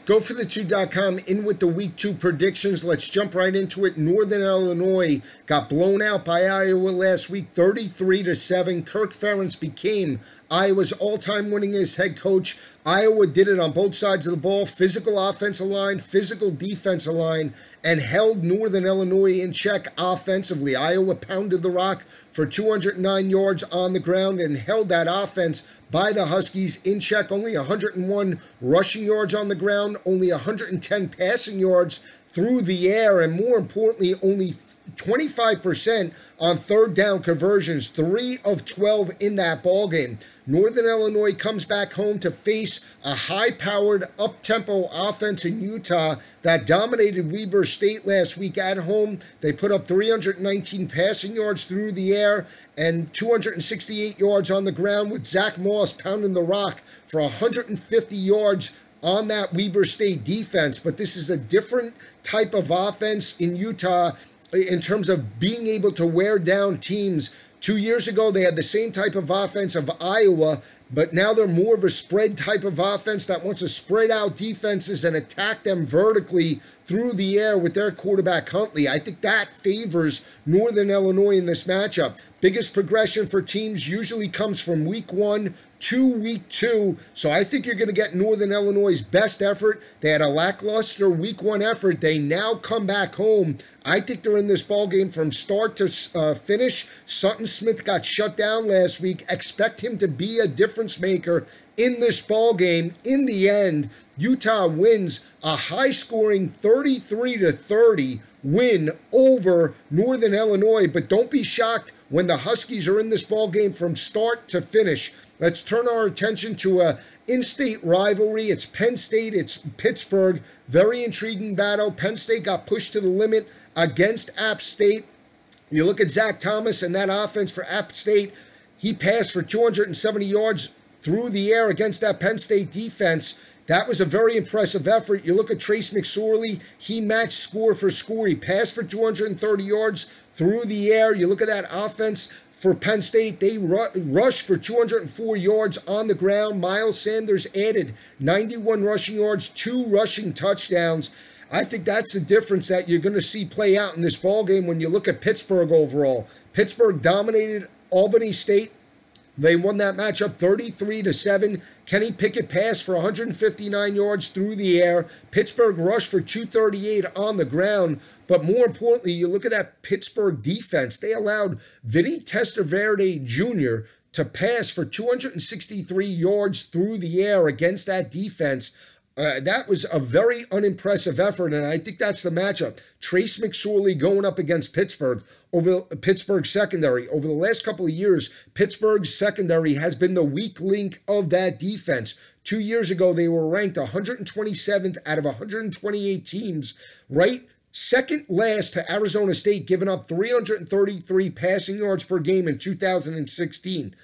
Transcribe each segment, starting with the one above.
GoForThe2.com in with the Week 2 predictions. Let's jump right into it. Northern Illinois got blown out by Iowa last week, 33-7. Kirk Ferentz became Iowa's all-time winningest head coach. Iowa did it on both sides of the ball, physical offensive line, physical defensive line, and held Northern Illinois in check offensively. Iowa pounded the rock for 209 yards on the ground and held that offense by the Huskies in check. Only 101 rushing yards on the ground, only 110 passing yards through the air, and more importantly, only 25% on third down conversions, 3 of 12 in that ball game. Northern Illinois comes back home to face a high-powered, up-tempo offense in Utah that dominated Weber State last week at home. They put up 319 passing yards through the air and 268 yards on the ground, with Zach Moss pounding the rock for 150 yards on that Weber State defense. But this is a different type of offense in Utah in terms of being able to wear down teams. 2 years ago, they had the same type of offense of Iowa, but now they're more of a spread type of offense that wants to spread out defenses and attack them vertically through the air with their quarterback Huntley. I think that favors Northern Illinois in this matchup. Biggest progression for teams usually comes from week 1 to week 2, so I think you're going to get Northern Illinois' best effort. They had a lackluster week 1 effort. They now come back home. I think they're in this ball game from start to finish. Sutton Smith got shut down last week. Expect him to be a difference maker in this ball game. In the end, Utah wins a high-scoring 33-30 win over Northern Illinois, but don't be shocked when the Huskies are in this ball game from start to finish. Let's turn our attention to a in-state rivalry. It's Penn State, it's Pittsburgh. Very intriguing battle. Penn State got pushed to the limit against App State. You look at Zach Thomas and that offense for App State. He passed for 270 yards through the air against that Penn State defense. That was a very impressive effort. You look at Trace McSorley. He matched score for score. He passed for 230 yards through the air. You look at that offense for Penn State. They rushed for 204 yards on the ground. Miles Sanders added 91 rushing yards, 2 rushing touchdowns. I think that's the difference that you're going to see play out in this ballgame when you look at Pittsburgh overall. Pittsburgh dominated Albany State. They won that matchup 33-7. Kenny Pickett passed for 159 yards through the air. Pittsburgh rushed for 238 on the ground. But more importantly, you look at that Pittsburgh defense. They allowed Vinny Testaverde Jr. to pass for 263 yards through the air against that defense. That was a very unimpressive effort, and I think that's the matchup. Trace McSorley going up against Pittsburgh over Pittsburgh secondary. Over the last couple of years, Pittsburgh's secondary has been the weak link of that defense. 2 years ago, they were ranked 127th out of 128 teams, right second last to Arizona State, giving up 333 passing yards per game in 2016.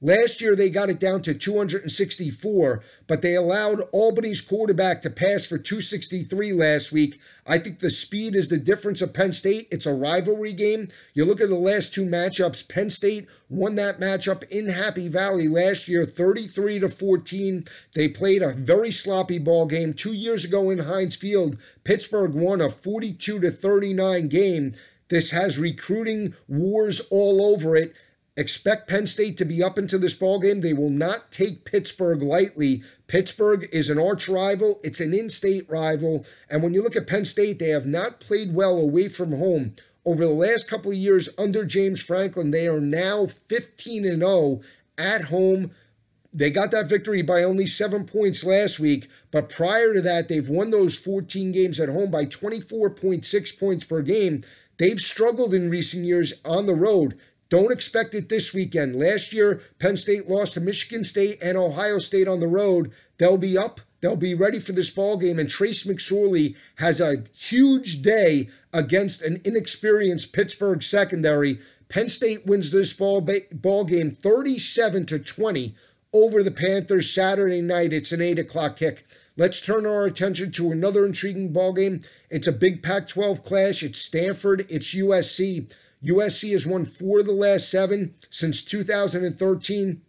Last year, they got it down to 264, but they allowed Albany's quarterback to pass for 263 last week. I think the speed is the difference of Penn State. It's a rivalry game. You look at the last 2 matchups. Penn State won that matchup in Happy Valley last year, 33-14. They played a very sloppy ball game. 2 years ago in Heinz Field, Pittsburgh won a 42-39 game. This has recruiting wars all over it. Expect Penn State to be up into this ballgame. They will not take Pittsburgh lightly. Pittsburgh is an arch rival. It's an in-state rival. And when you look at Penn State, they have not played well away from home. Over the last couple of years under James Franklin, they are now 15-0 at home. They got that victory by only 7 points last week, but prior to that, they've won those 14 games at home by 24.6 points per game. They've struggled in recent years on the road. Don't expect it this weekend. Last year, Penn State lost to Michigan State and Ohio State on the road. They'll be up. They'll be ready for this ball game. And Trace McSorley has a huge day against an inexperienced Pittsburgh secondary. Penn State wins this ball game 37-20 over the Panthers Saturday night. It's an 8 o'clock kick. Let's turn our attention to another intriguing ball game. It's a big Pac-12 clash. It's Stanford. It's USC. USC has won 4 of the last 7 since 2013.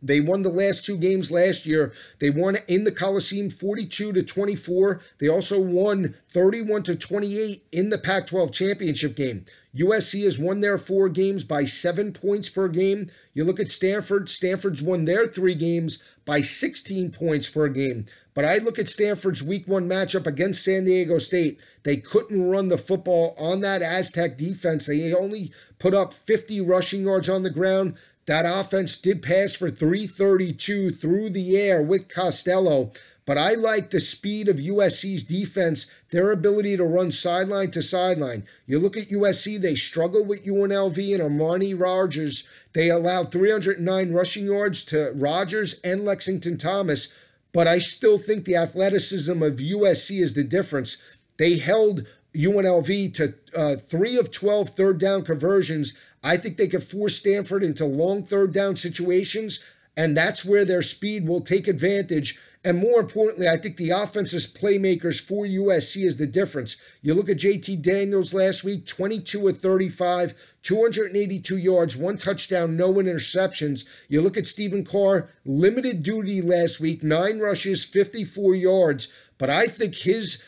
They won the last two games last year. They won in the Coliseum 42-24. They also won 31-28 in the Pac-12 championship game. USC has won their 4 games by 7 points per game. You look at Stanford. Stanford's won their 3 games by 16 points per game. But I look at Stanford's week 1 matchup against San Diego State. They couldn't run the football on that Aztec defense. They only put up 50 rushing yards on the ground. That offense did pass for 332 through the air with Costello. But I like the speed of USC's defense, their ability to run sideline to sideline. You look at USC, they struggled with UNLV and Armani Rogers. They allowed 309 rushing yards to Rogers and Lexington Thomas. But I still think the athleticism of USC is the difference. They held UNLV to 3 of 12 third down conversions. I think they could force Stanford into long third down situations, and that's where their speed will take advantage. And more importantly, I think the offensive playmakers for USC is the difference. You look at JT Daniels last week, 22 of 35, 282 yards, 1 touchdown, no interceptions. You look at Stephen Carr, limited duty last week, 9 rushes, 54 yards. But I think his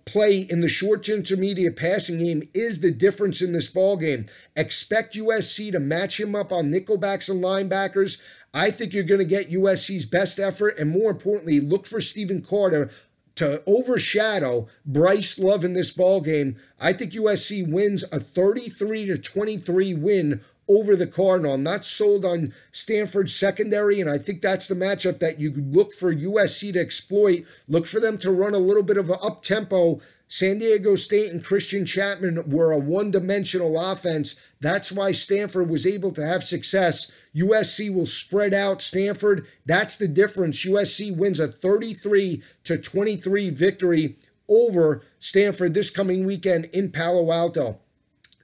play in the short to intermediate passing game is the difference in this ball game. Expect USC to match him up on nickelbacks and linebackers. I think you're going to get USC's best effort, and more importantly, look for Stephen Carter to overshadow Bryce Love in this ball game. I think USC wins a 33-23 win over the Cardinal. I'm not sold on Stanford's secondary, and I think that's the matchup that you look for USC to exploit. Look for them to run a little bit of an up-tempo. San Diego State and Christian Chapman were a one-dimensional offense. That's why Stanford was able to have success. USC will spread out Stanford. That's the difference. USC wins a 33-23 victory over Stanford this coming weekend in Palo Alto.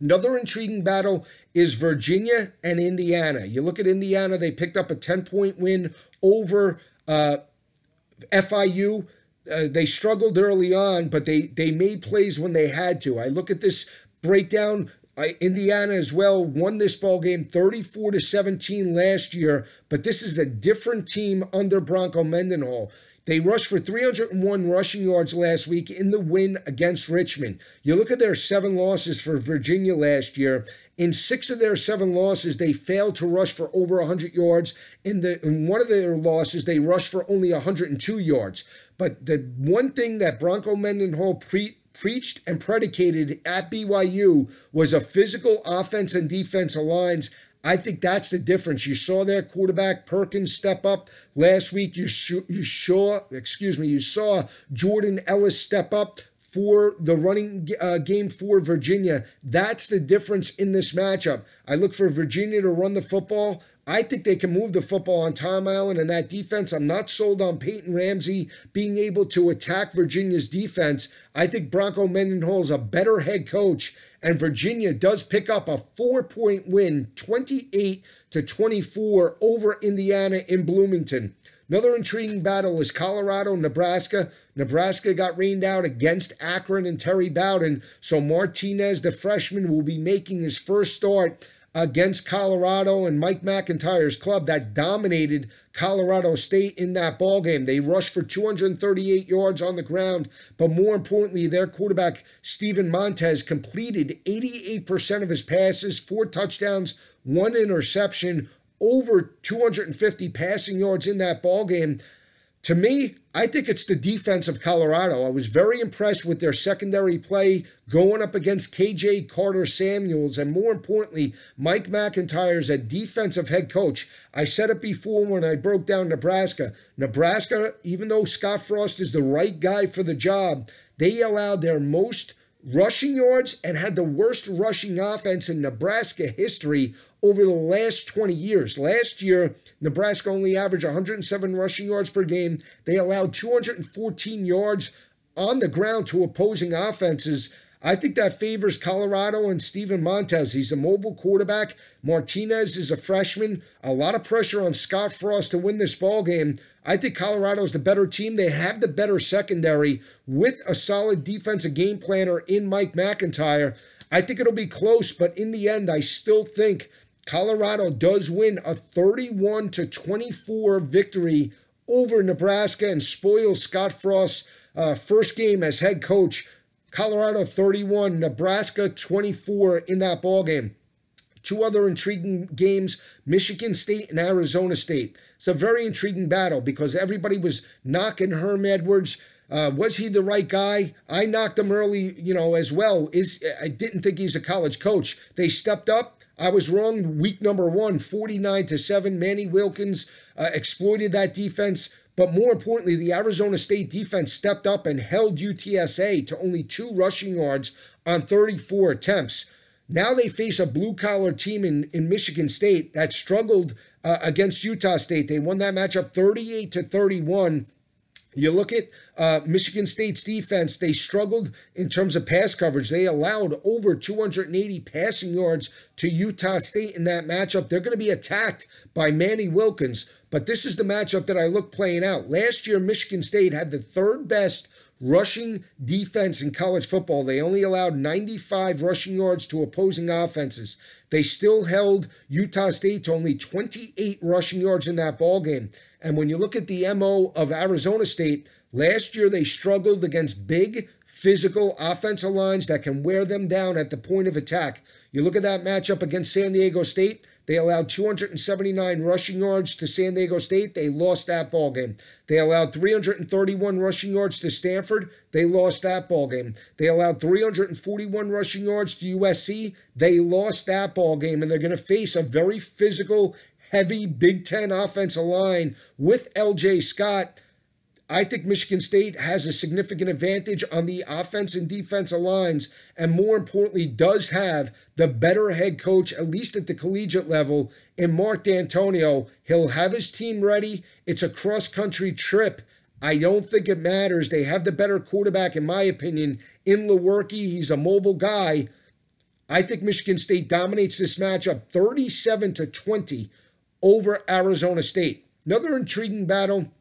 Another intriguing battle is Virginia and Indiana. You look at Indiana, they picked up a 10-point win over FIU. They struggled early on, but they made plays when they had to. I look at this breakdown. Indiana as well won this ball game 34-17 last year, but this is a different team under Bronco Mendenhall. They rushed for 301 rushing yards last week in the win against Richmond. You look at their 7 losses for Virginia last year. In 6 of their 7 losses, they failed to rush for over 100 yards. In one of their losses, they rushed for only 102 yards. But the one thing that Bronco Mendenhall preached and predicated at BYU was a physical offense and defensive lines. I think that's the difference. You saw their quarterback Perkins step up last week. You saw Jordan Ellis step up for the running game for Virginia. That's the difference in this matchup. I look for Virginia to run the football. I think they can move the football on Tom Allen and that defense. I'm not sold on Peyton Ramsey being able to attack Virginia's defense. I think Bronco Mendenhall is a better head coach, and Virginia does pick up a 4-point win, 28-24 over Indiana in Bloomington. Another intriguing battle is Colorado-Nebraska. Nebraska got rained out against Akron and Terry Bowden, so Martinez, the freshman, will be making his first start against Colorado and Mike McIntyre's club that dominated Colorado State in that ballgame. They rushed for 238 yards on the ground, but more importantly, their quarterback, Steven Montez, completed 88% of his passes, 4 touchdowns, 1 interception, over 250 passing yards in that ballgame. To me, I think it's the defense of Colorado. I was very impressed with their secondary play going up against KJ Carter-Samuels, and more importantly, Mike McIntyre is a defensive head coach. I said it before when I broke down Nebraska. Nebraska, even though Scott Frost is the right guy for the job, they allowed their most rushing yards and had the worst rushing offense in Nebraska history over the last 20 years. Last year, Nebraska only averaged 107 rushing yards per game. They allowed 214 yards on the ground to opposing offenses. I think that favors Colorado and Steven Montez. He's a mobile quarterback. Martinez is a freshman. A lot of pressure on Scott Frost to win this ball game. I think Colorado's the better team. They have the better secondary with a solid defensive game planner in Mike McIntyre. I think it'll be close, but in the end, I still think Colorado does win a 31-24 victory over Nebraska and spoils Scott Frost's first game as head coach. Colorado 31, Nebraska 24 in that ballgame. Two other intriguing games, Michigan State and Arizona State. It's a very intriguing battle because everybody was knocking Herm Edwards. Was he the right guy? I knocked him early, as well. I didn't think he's a college coach. They stepped up. I was wrong. Week number 1, 49-7. Manny Wilkins exploited that defense. But more importantly, the Arizona State defense stepped up and held UTSA to only 2 rushing yards on 34 attempts. Now they face a blue-collar team in Michigan State that struggled against Utah State. They won that matchup 38-31. You look at Michigan State's defense, they struggled in terms of pass coverage. They allowed over 280 passing yards to Utah State in that matchup. They're going to be attacked by Manny Wilkins, but this is the matchup that I look playing out. Last year, Michigan State had the 3rd best rushing defense in college football. They only allowed 95 rushing yards to opposing offenses. They still held Utah State to only 28 rushing yards in that ballgame. And when you look at the MO of Arizona State, last year they struggled against big, physical offensive lines that can wear them down at the point of attack. You look at that matchup against San Diego State, they allowed 279 rushing yards to San Diego State. They lost that ballgame. They allowed 331 rushing yards to Stanford. They lost that ballgame. They allowed 341 rushing yards to USC. They lost that ballgame, and they're going to face a very physical, heavy Big Ten offensive line with L.J. Scott. I think Michigan State has a significant advantage on the offense and defensive lines, and more importantly, does have the better head coach, at least at the collegiate level, in Mark D'Antonio. He'll have his team ready. It's a cross-country trip. I don't think it matters. They have the better quarterback, in my opinion, in Lewerke. He's a mobile guy. I think Michigan State dominates this matchup 37-20 over Arizona State. Another intriguing battle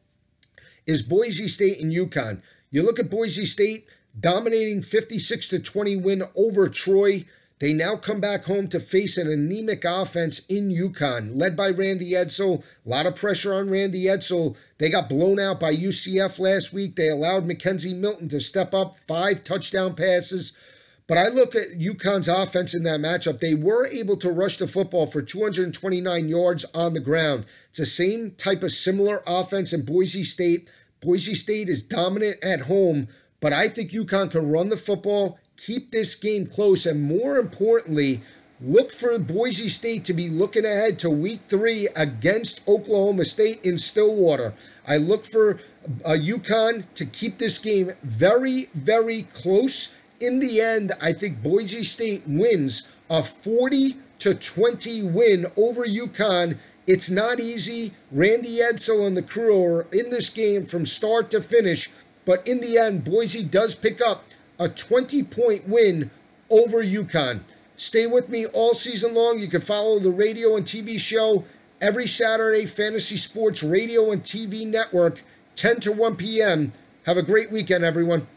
is Boise State and UConn. You look at Boise State dominating 56-20 win over Troy. They now come back home to face an anemic offense in UConn, led by Randy Edsall. A lot of pressure on Randy Edsall. They got blown out by UCF last week. They allowed Mackenzie Milton to step up, 5 touchdown passes. But I look at UConn's offense in that matchup. They were able to rush the football for 229 yards on the ground. It's the same type of similar offense in Boise State. Boise State is dominant at home, but I think UConn can run the football, keep this game close, and more importantly, look for Boise State to be looking ahead to Week 3 against Oklahoma State in Stillwater. I look for UConn to keep this game very, very close. In the end, I think Boise State wins a 40-20 win over UConn. It's not easy. Randy Edsall and the crew are in this game from start to finish. But in the end, Boise does pick up a 20-point win over UConn. Stay with me all season long. You can follow the radio and TV show every Saturday, Fantasy Sports Radio and TV Network, 10 to 1 p.m. Have a great weekend, everyone.